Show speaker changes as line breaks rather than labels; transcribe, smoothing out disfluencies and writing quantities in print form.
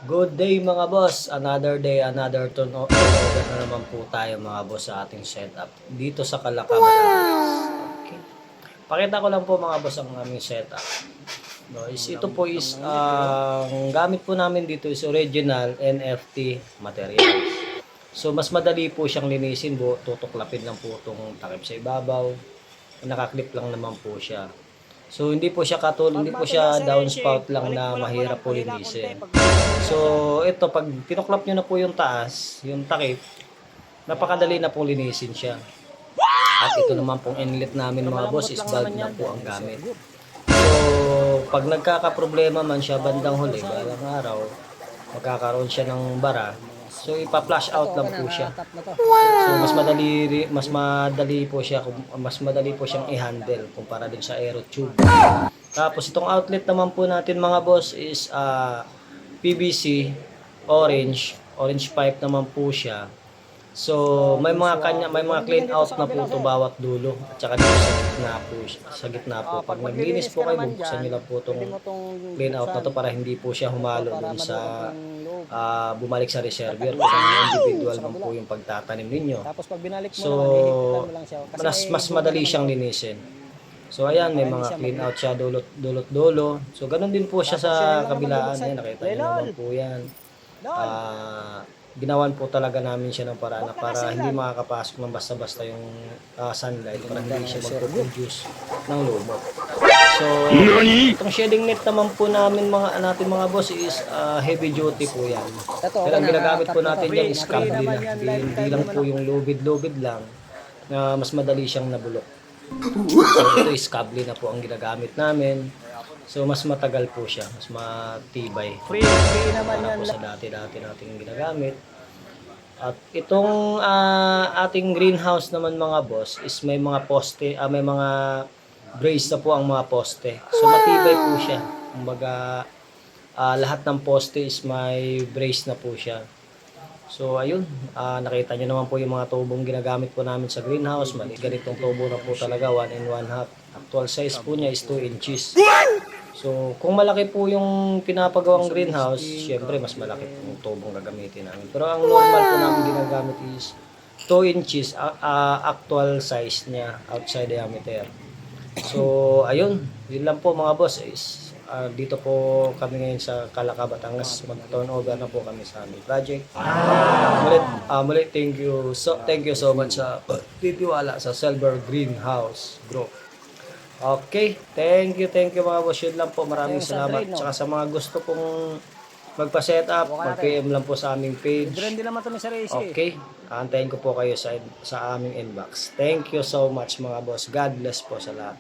Good day mga boss, another day, another turnover na naman po tayo mga boss sa ating setup dito sa Calacaba. Okay. Pakita ko lang po mga boss ang aming setup. No, ito po is ang gamit po namin dito is original NFT material. So mas madali po siyang linisin po, tutuklapin lang po itong takip sa ibabaw. Nakaklip lang naman po siya. So hindi po siya hindi po siya downspout lang na mahirap po linisin. So ito pag tinuklap niyo na po yung taas, yung takip, napakadali na po linisin siya. At ito naman pong inlet namin mga boss is valve na po ang gamit. So pag nagkakaproblema man siya bandang huli, balang araw, magkakaroon siya ng bara. So ipa-flush out lang po siya. So mas madali po siya, mas madali po siyang i-handle kumpara din sa aero tube. Tapos itong outlet naman po natin mga boss is PVC orange pipe naman po siya. So may mga clean out na po to bawat dulo at saka dito sa gitna po. Pag naglinis po kayo, bubuksan niyo lang po tong clean out na to para hindi po siya humalo dun sa bumalik sa reservoir kung individual man po yung pagtatanim ninyo. So mas madali siyang linisin. So ayan, may mga clean out siya dulot-dulo. So ganun din po siya sa kabilaan. Ayan, nakita niyo naman po yan. Ginawan po talaga namin siya ng paraan na para hindi makakapasok ng basta-basta yung sunlight para hindi siya magpo-produce ng lumot. So itong shedding net naman po namin mga boss is heavy duty po yan. Kaya ang ginagamit po natin yan is cable na. Hindi lang po yung lubid-lubid lang na mas madali siyang nabulok. So ito is cable na po ang ginagamit namin. So mas matagal po siya, mas matibay. Free naman yan po sa dati nating ginagamit. At itong ating greenhouse naman mga boss is may mga poste, may mga brace na po ang mga poste. So matibay po siya. Kumbaga lahat ng poste is may brace na po siya. So ayun, nakita nyo naman po yung mga tubong ginagamit po namin sa greenhouse. Ganitong tubo na po talaga, 1 and 1/2. Actual size po niya is 2 inches. So kung malaki po yung pinapagawang greenhouse, syempre mas malaki po yung tubong gagamitin namin. Pero ang normal po namin ginagamit is 2 inches actual size niya, outside diameter. So ayun, yun lang po mga boss is dito po kami ngayon sa Calacaba, Batangas. Mag-turnover na po kami sa aming project. Mulit thank you so much sa titiwala sa Silver Greenhouse Group. Okay, thank you mga boss. Yun lang po, maraming salamat. Tsaka sa mga gusto pong magpa-set up, mag-PM lang po sa aming page. Okay, aantayin ko po kayo sa aming inbox. Thank you so much mga boss. God bless po sa lahat.